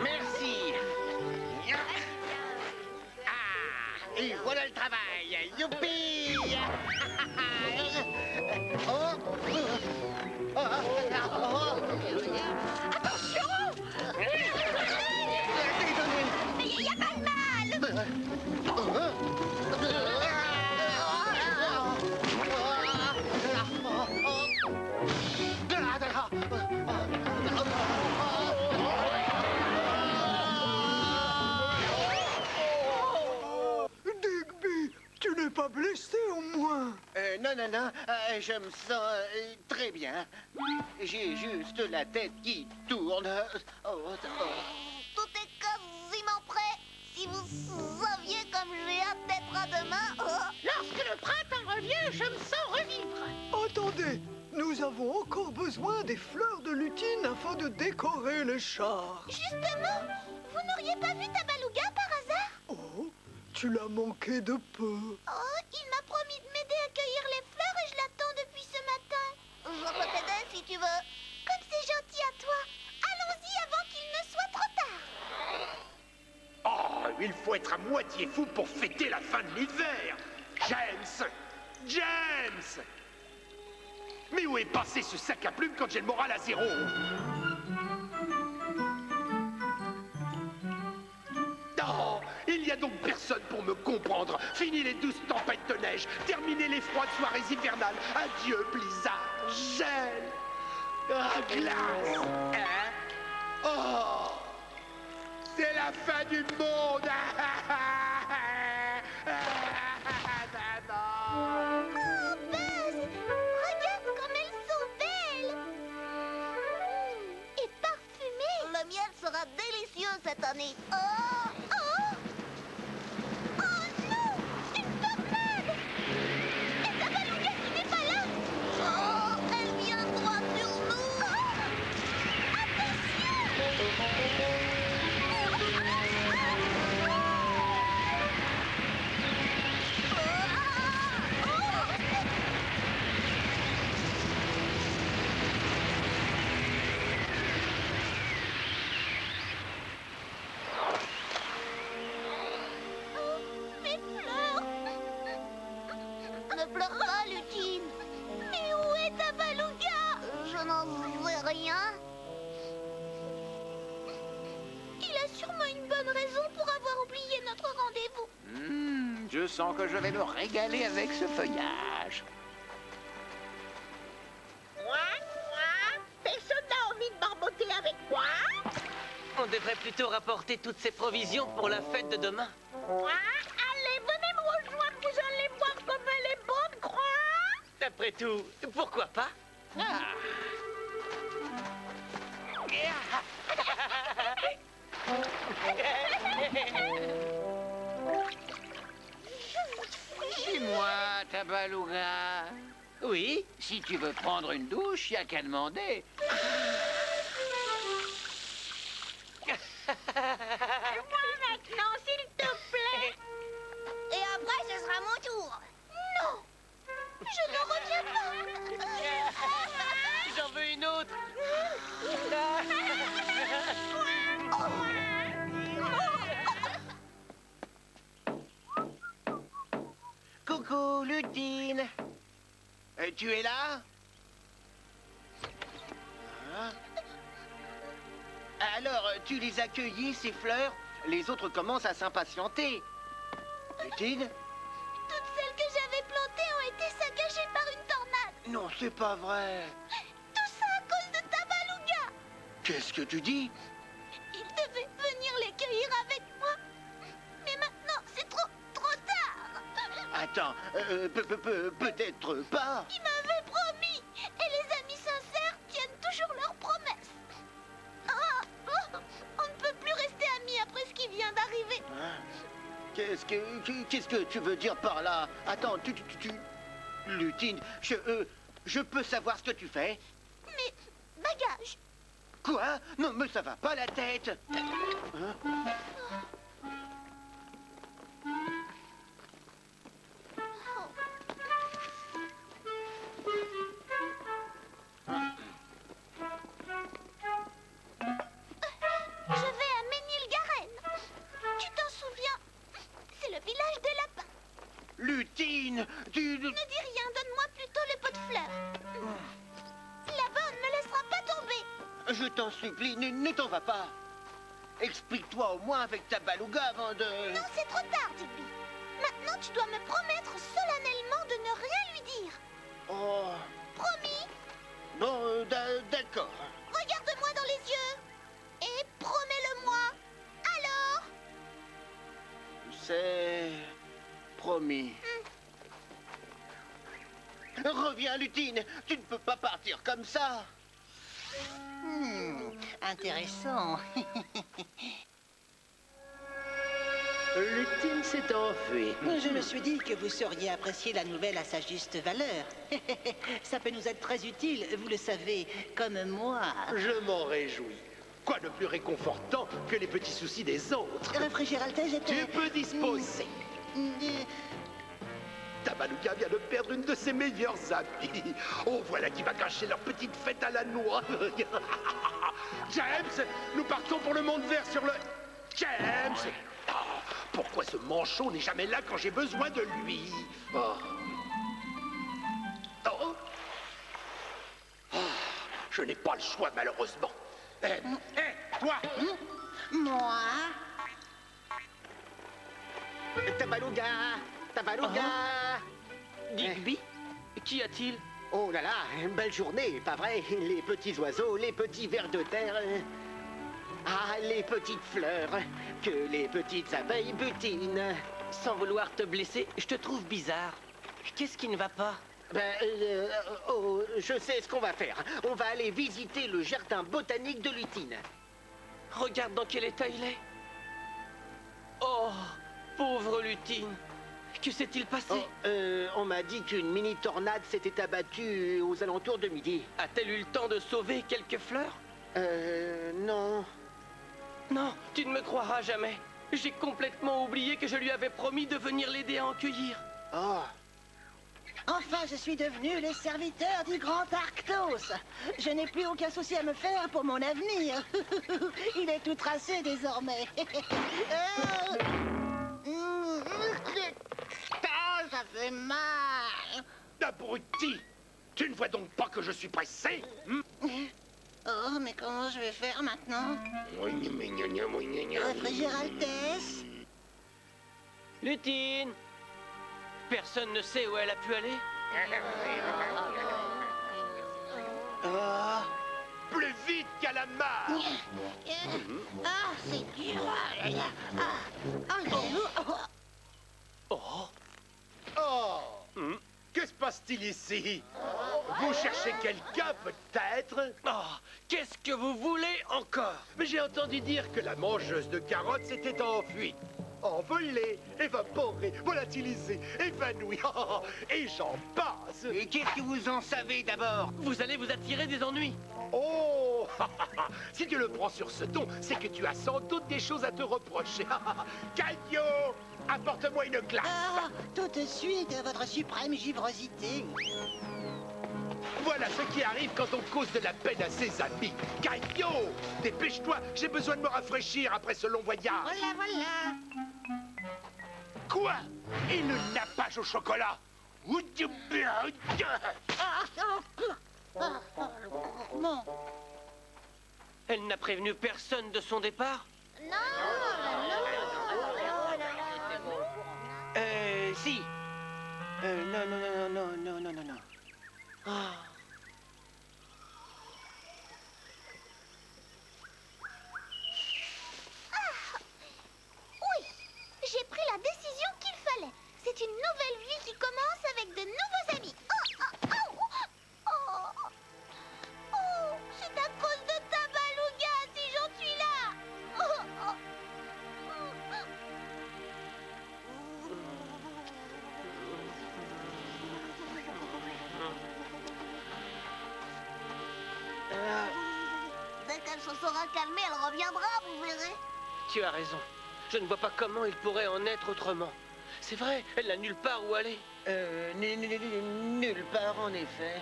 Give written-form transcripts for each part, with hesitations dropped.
Merci. Ah, et voilà le travail. Youpi. Attention! Il n'y a pas de mal! Digby, tu n'es pas blessé au moins? Non, je me sens très bien. J'ai juste la tête qui tourne. Tout est quasiment prêt. Si vous saviez comme j'ai hâte d'être à demain. Lorsque le printemps revient, je me sens revivre. Attendez, nous avons encore besoin des fleurs de lutine afin de décorer les chars. Justement, vous n'auriez pas vu Tabaluga par hasard? Oh, tu l'as manqué de peu. Oh, il m'a promis de m'aider à cueillir les fleurs et je l'attends depuis ce matin. Je peux t'aider si tu veux. Comme c'est gentil à toi. Allons-y avant qu'il ne soit trop tard. Oh, il faut être à moitié fou pour fêter la fin de l'hiver. James! James! Mais où est passé ce sac à plumes quand j'ai le moral à zéro? Oh, il n'y a donc personne pour me comprendre. Fini les douces tempêtes de neige. Terminez les froides soirées hivernales. Adieu, blizzard. Gel. Ah, glace. Hein? Oh! C'est la fin du monde. Oh, Buzz! Regarde comme elles sont belles! Et parfumées! Le miel sera délicieux cette année. Oh! Oh! Oh non! Une tornade! Et Tabaluga qui n'est pas là! Oh! Elle vient droit sur nous! Oh! Attention! Mes fleurs! Ne pleure pas, Lutine! Mais où est Tabaluga? Je n'en sais rien. Il a sûrement une bonne raison pour avoir oublié notre rendez-vous. Je sens que je vais me régaler avec ce feuillage. Moi? Personne n'a envie de barboter avec moi? On devrait plutôt rapporter toutes ces provisions pour la fête de demain. Allez, venez me rejoindre, vous allez voir comme elle est bonne, croix! Après tout, pourquoi pas? Dis-moi, Tabaluga, Oui? si tu veux prendre une douche, y a qu'à demander. Moi maintenant, s'il te plaît! Et après, ce sera mon tour. Non! Je ne reviens pas. J'en veux une autre. Coucou, Lutine. Tu es là? Hein? Alors, tu les as cueillies, ces fleurs? Les autres commencent à s'impatienter. Lutine? Toutes celles que j'avais plantées ont été saccagées par une tornade. Non, c'est pas vrai. Tout ça à cause de Tabaluga. Qu'est-ce que tu dis? Il devait venir les cueillir avec moi. Mais maintenant, c'est trop tard. Attends, peut-être pas. Il m'avait promis. Et les amis sincères tiennent toujours leurs promesses. On ne peut plus rester amis après ce qui vient d'arriver. Hein? Qu'est-ce que tu veux dire par là? Attends, Lutine, je peux savoir ce que tu fais? Mais bagages. Quoi? Non, mais ça va pas la tête. Hein? Lutine, tu... Ne dis rien, donne-moi plutôt les pots de fleurs. Là-bas, on ne me laissera pas tomber. Je t'en supplie, ne t'en va pas. Explique-toi au moins avec ta beluga avant de... Non, c'est trop tard, Digby. Maintenant, tu dois me promettre solennellement de ne rien lui dire. Oh... Promis? Bon, d'accord. Regarde-moi dans les yeux. Et promets-le-moi. Alors? C'est... promis. Reviens, Lutine. Tu ne peux pas partir comme ça. Intéressant. Lutine s'est enfuie. Je me suis dit que vous sauriez apprécier la nouvelle à sa juste valeur. Ça peut nous être très utile, vous le savez, comme moi. Je m'en réjouis. Quoi de plus réconfortant que les petits soucis des autres? Réfrigérateur, j'étais... Tu peux disposer. Ta beluga vient de perdre une de ses meilleures amies. Oh, voilà qui va gâcher leur petite fête à la noix. James, nous partons pour le monde vert sur le... James! Oh, pourquoi ce manchot n'est jamais là quand j'ai besoin de lui? Oh. Oh. Oh. Je n'ai pas le choix, malheureusement. Toi! Moi? Ta beluga, ta beluga. Digby? Qu'y a-t-il? Oh là là, belle journée, pas vrai? Les petits oiseaux, les petits vers de terre. Ah, les petites fleurs que les petites abeilles butinent. Sans vouloir te blesser, je te trouve bizarre. Qu'est-ce qui ne va pas? Oh, je sais ce qu'on va faire. On va aller visiter le jardin botanique de Lutine. Regarde dans quel état il est. Oh, pauvre Lutine. Que s'est-il passé? On m'a dit qu'une mini-tornade s'était abattue aux alentours de midi. A-t-elle eu le temps de sauver quelques fleurs? Non. Non, tu ne me croiras jamais. J'ai complètement oublié que je lui avais promis de venir l'aider à en cueillir. Oh. Enfin, je suis devenu le serviteur du grand Arctos. Je n'ai plus aucun souci à me faire pour mon avenir. Il est tout tracé désormais. Ça fait mal. Abruti! Tu ne vois donc pas que je suis pressé? Oh, mais comment je vais faire maintenant? Réfrigératesse? Lutine! Personne ne sait où elle a pu aller? Plus vite qu'à la mare! Ah, c'est dur. Oh! Oh! Que se passe-t-il ici? Vous cherchez quelqu'un, peut-être? Oh! Qu'est-ce que vous voulez encore? Mais j'ai entendu dire que la mangeuse de carottes s'était enfuie. Envolée, évaporée, volatilisée, évanouie, et j'en passe. Et qu'est-ce que vous en savez d'abord? Vous allez vous attirer des ennuis. Oh! Si tu le prends sur ce ton, c'est que tu as sans doute des choses à te reprocher. Caillot, apporte-moi une glace. Ah, tout de suite, votre suprême givrosité. Voilà ce qui arrive quand on cause de la peine à ses amis. Caillot, dépêche-toi, j'ai besoin de me rafraîchir après ce long voyage. Voilà, voilà. Quoi? Et le nappage au chocolat? Bon. Elle n'a prévenu personne de son départ? Si. Non. Ah. Oui, j'ai pris la décision qu'il fallait. C'est une nouvelle vie qui commence avec de nouveaux amis. Oh, c'est à cause de ta beluga si j'en suis là. Dès qu'elle se sera calmée, elle reviendra, vous verrez. Tu as raison. Je ne vois pas comment il pourrait en être autrement. C'est vrai, elle n'a nulle part où aller. Nulle part, en effet.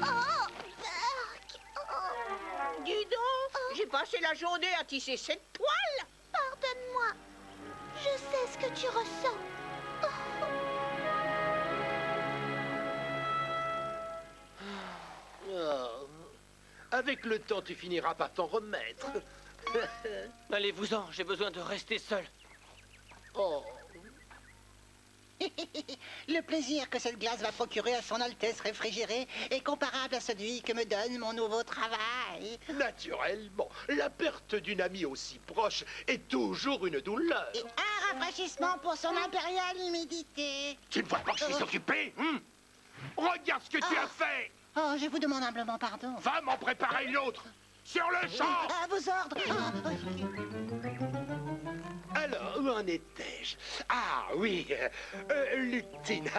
Oh, Dark. Dis donc, j'ai J'ai passé la journée à tisser cette toile. Pardonne-moi. Je sais ce que tu ressens. Oh. Avec le temps, tu finiras par t'en remettre. Allez-vous-en, j'ai besoin de rester seul. Oh. Le plaisir que cette glace va procurer à son Altesse réfrigérée est comparable à celui que me donne mon nouveau travail. Naturellement, la perte d'une amie aussi proche est toujours une douleur. Et un rafraîchissement pour son impériale humidité. Tu ne vois pas que je suis occupé, Regarde ce que tu as fait. Oh, je vous demande humblement pardon. Va m'en préparer une autre. Sur le champ. À vos ordres. Alors, où en étais-je? Ah oui, Lutine.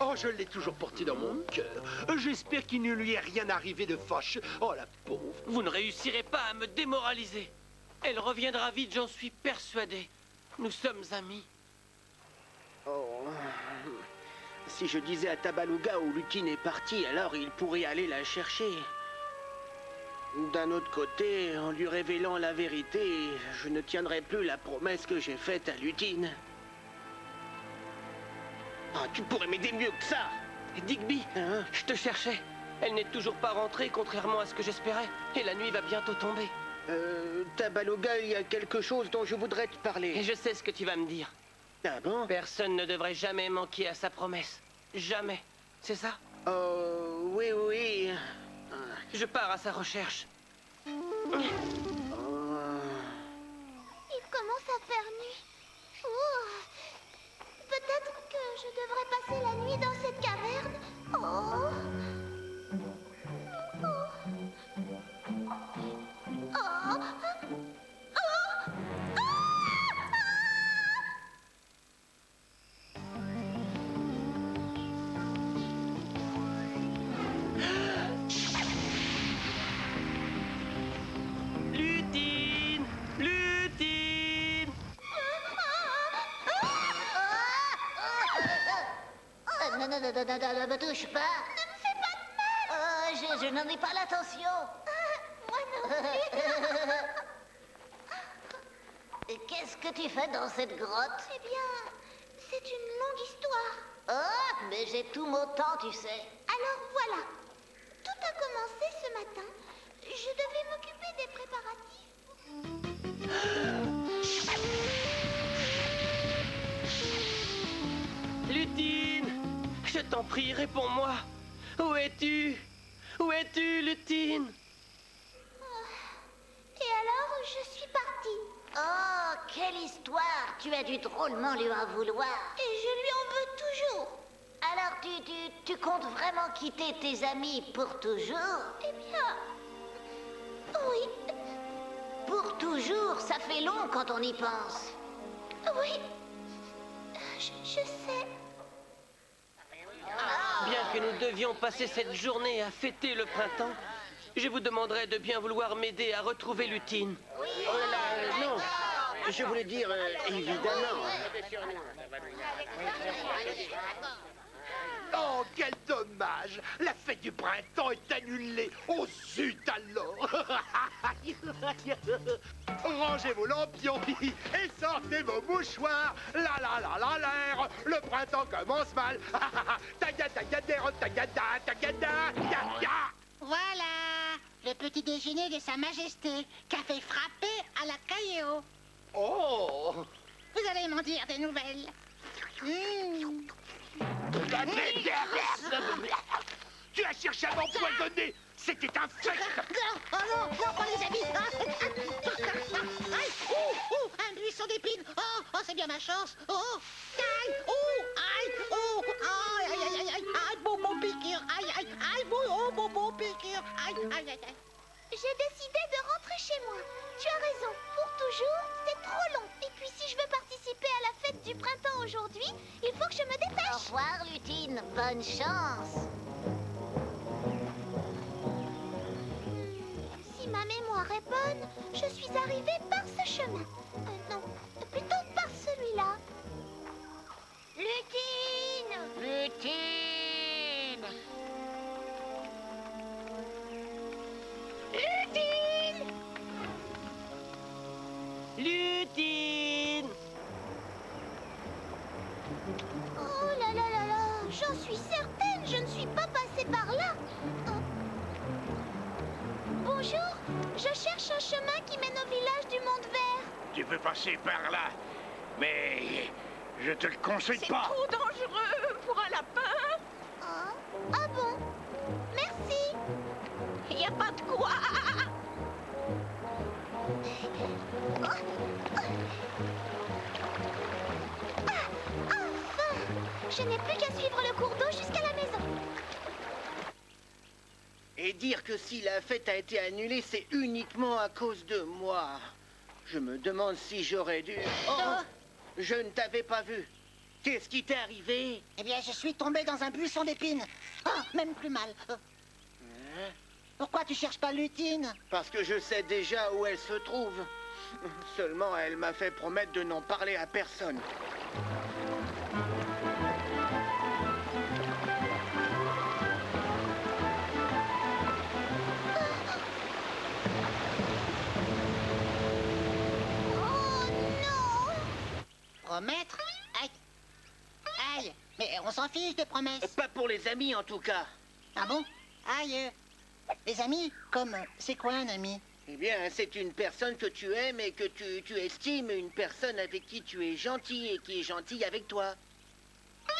Oh, je l'ai toujours portée dans mon cœur. J'espère qu'il ne lui est rien arrivé de fâcheux. Oh, la pauvre. Vous ne réussirez pas à me démoraliser. Elle reviendra vite, j'en suis persuadé. Nous sommes amis. Oh. Si je disais à Tabaluga où Lutine est partie, alors il pourrait aller la chercher. D'un autre côté, en lui révélant la vérité, je ne tiendrai plus la promesse que j'ai faite à Lutine. Oh, tu pourrais m'aider mieux que ça. Digby, Hein? je te cherchais. Elle n'est toujours pas rentrée, contrairement à ce que j'espérais. Et la nuit va bientôt tomber. Tabaluga, il y a quelque chose dont je voudrais te Et parler. je sais ce que tu vas me dire. Ah bon? Personne ne devrait jamais manquer à sa promesse. Jamais. C'est ça? Oh, oui, oui. Je pars à sa recherche. Il commence à faire nuit. Ouh. Peut-être que je devrais passer la nuit dans cette caverne. Oh. Lutine! Lutine! Non, ne me touche pas. Ne me fais pas de mal. Je n'en ai pas l'intention. Moi non plus. Et qu'est-ce que tu fais dans cette grotte? Eh bien, c'est une longue histoire. Oh, mais j'ai tout mon temps, tu sais. Alors voilà. Tout a commencé ce matin. Je devais m'occuper des préparatifs. Lutine! Je t'en prie, réponds-moi. Où es-tu? Où es-tu, Lutine? Et alors, je suis partie. Oh, quelle histoire! Tu as dû drôlement lui en vouloir. Et je lui en veux toujours. Alors, tu comptes vraiment quitter tes amis pour toujours? Eh bien, oui. Pour toujours, ça fait long quand on y pense. Oui, je sais. Bien que nous devions passer cette journée à fêter le printemps, je vous demanderai de bien vouloir m'aider à retrouver Lutine. Oh là là, non. Je voulais dire, évidemment. Oh, quel dommage! La fête du printemps est annulée! Oh zut alors! Rangez vos lampions et sortez vos mouchoirs! La la la la l'air! Le printemps commence mal! Tagada, tagada, tagada, tagada, tagada! Voilà, le petit déjeuner de Sa Majesté, café frappé à la Caillot. Oh! Vous allez m'en dire des nouvelles. Tu as cherché à m'empoisonner! C'était un fait! Oh non, non, pas les amis. Aïe, un buisson d'épines. Oh, c'est bien ma chance. Oh, aïe, aïe, aïe, aïe, bon piqûre. Aïe, bon piqûre. Aïe. J'ai décidé de rentrer chez moi. Tu as raison. Pour toujours, c'est trop long. Et puis si je veux participer à la fête du printemps aujourd'hui, il faut que je me dépêche. Au revoir, Lutine. Bonne chance. Si ma mémoire est bonne, je suis arrivée par ce chemin. Non, plutôt par celui-là. Lutine! Lutine! Lutine! Lutine! Oh là là là là, j'en suis certaine, je ne suis pas passée par là. Oh. Bonjour, je cherche un chemin qui mène au village du Monde Vert. Tu peux passer par là, mais je te le conseille C'est pas. trop dangereux pour un lapin. Oh. Ah bon? Merci. Il n'y a pas de quoi. Enfin, je n'ai plus qu'à suivre le cours d'eau jusqu'à la maison. Et dire que si la fête a été annulée, c'est uniquement à cause de moi. Je me demande si j'aurais dû... Oh, je ne t'avais pas vu. Qu'est-ce qui t'est arrivé? Eh bien, je suis tombé dans un buisson d'épines. Oh, même plus mal. Pourquoi tu cherches pas Lutine? Parce que je sais déjà où elle se trouve. Seulement, elle m'a fait promettre de n'en parler à personne. Oh non! Promettre? Aïe. Aïe. Mais on s'en fiche des promesses. Pas pour les amis, en tout cas. Ah bon? Aïe. Les amis? Comme... C'est quoi un ami? Eh bien, c'est une personne que tu aimes et que tu estimes, une personne avec qui tu es gentil et qui est gentille avec toi.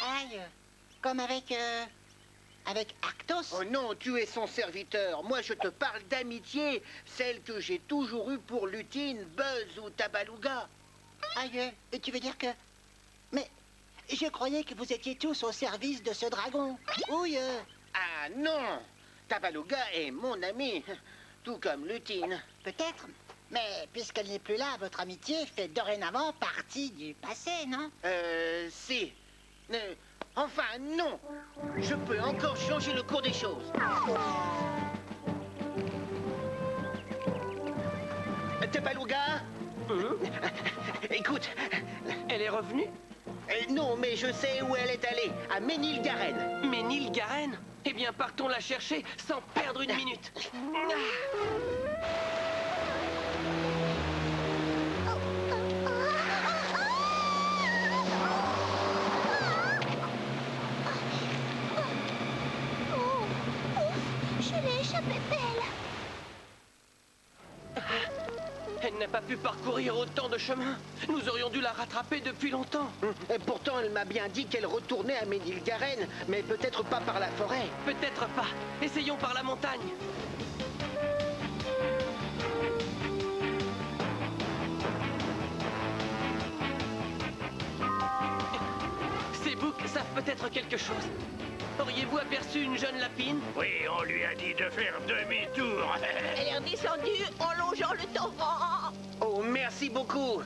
Aïe. Comme avec... Avec Arctos? Oh non, tu es son serviteur. Moi, je te parle d'amitié, celle que j'ai toujours eue pour Lutine, Buzz ou Tabaluga. Aïe. Tu veux dire que... Mais... Je croyais que vous étiez tous au service de ce dragon. Ouille. Ah non! Tabaluga est mon ami, tout comme Lutine. Peut-être. Mais puisqu'elle n'est plus là, votre amitié fait dorénavant partie du passé, non? Si. Enfin, non! Je peux encore changer le cours des choses. Tabaluga? Écoute, Elle est revenue? non, mais je sais où elle est allée, à Ménilgaren. Mais Nilgaren? Eh bien, partons la chercher sans perdre une minute. Oh, ouf, je l'ai échappé belle. Elle n'a pas pu parcourir autant de chemin. Nous aurions dû la rattraper depuis longtemps. Et pourtant, elle m'a bien dit qu'elle retournait à Ménilgaren, mais peut-être pas par la forêt. Peut-être pas. Essayons par la montagne. Ces boucs savent peut-être quelque chose. Auriez-vous aperçu une jeune lapine? Oui, on lui a dit de faire demi-tour. Elle est redescendue en longeant le torrent. Oh, merci beaucoup.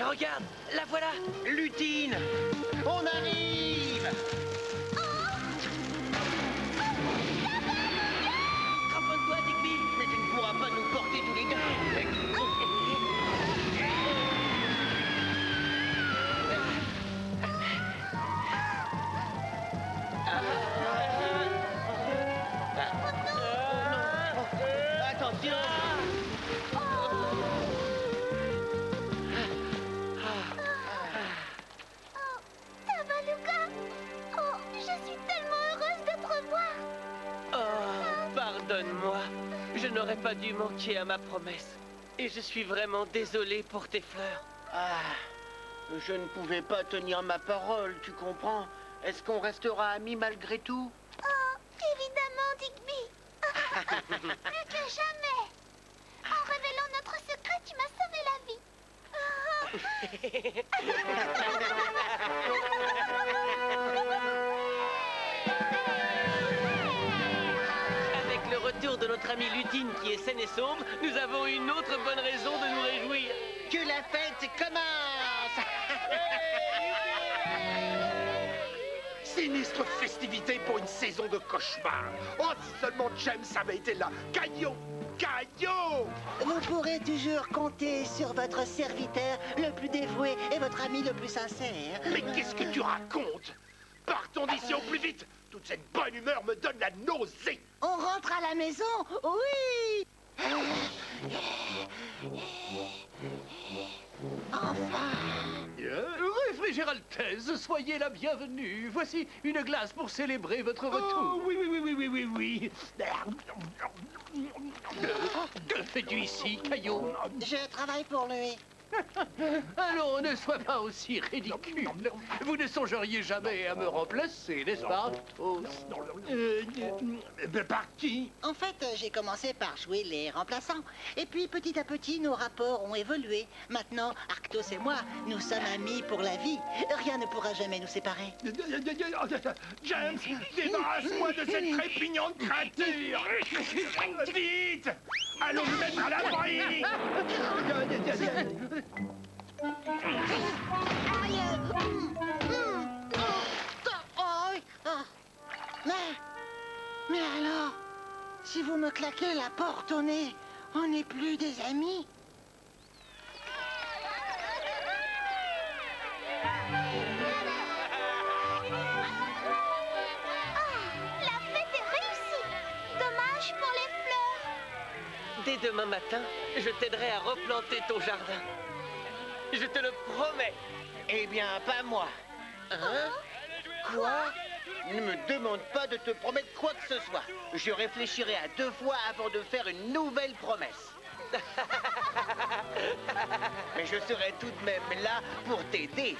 Regarde, la voilà. Lutine, on arrive. Cramponne-toi, Digby. Mais tu ne pourras pas nous porter tous les deux. Attention. Oh, Tabaluga. Oh, je suis tellement heureuse de te revoir. Oh, pardonne-moi. Je n'aurais pas dû manquer à ma promesse. Et je suis vraiment désolé pour tes fleurs. Ah, je ne pouvais pas tenir ma parole, tu comprends? Est-ce qu'on restera amis malgré tout? Oh, évidemment, Digby. Plus que jamais. En révélant notre secret, tu m'as sauvé la vie. Avec le retour de notre ami amie Lutine qui est saine et sauve, nous avons une autre bonne raison de nous réjouir. Que la fête commence! Sinistre festivité pour une saison de cauchemar. Oh, si seulement James avait été là. Caillot! Caillot! Vous pourrez toujours compter sur votre serviteur le plus dévoué et votre ami le plus sincère. Mais qu'est-ce que tu racontes? Partons d'ici au plus vite. Toute cette bonne humeur me donne la nausée. On rentre à la maison? Oui! Réfrigéraltesse, soyez la bienvenue. Voici une glace pour célébrer votre retour. Oh, oui. Que fais-tu ici, Caillot? Je travaille pour lui. Allons, ne sois pas aussi ridicule. Vous ne songeriez jamais à me remplacer, n'est-ce pas, Arctos? Par qui? En fait, j'ai commencé par jouer les remplaçants. Et puis, petit à petit, nos rapports ont évolué. Maintenant, Arctos et moi, nous sommes amis pour la vie. Rien ne pourra jamais nous séparer. James, débarrasse-moi de cette trépignante créature. Vite! Allons nous mettre à l'abri. Mais alors, si vous me claquez la porte au nez, on n'est plus des amis? La fête est réussie. Dommage pour les fleurs. Dès demain matin, je t'aiderai à replanter ton jardin. Je te le promets. Eh bien, pas moi. Hein? Quoi? Ne me demande pas de te promettre quoi que ce soit. Je réfléchirai à 2 fois avant de faire une nouvelle promesse. Mais je serai tout de même là pour t'aider.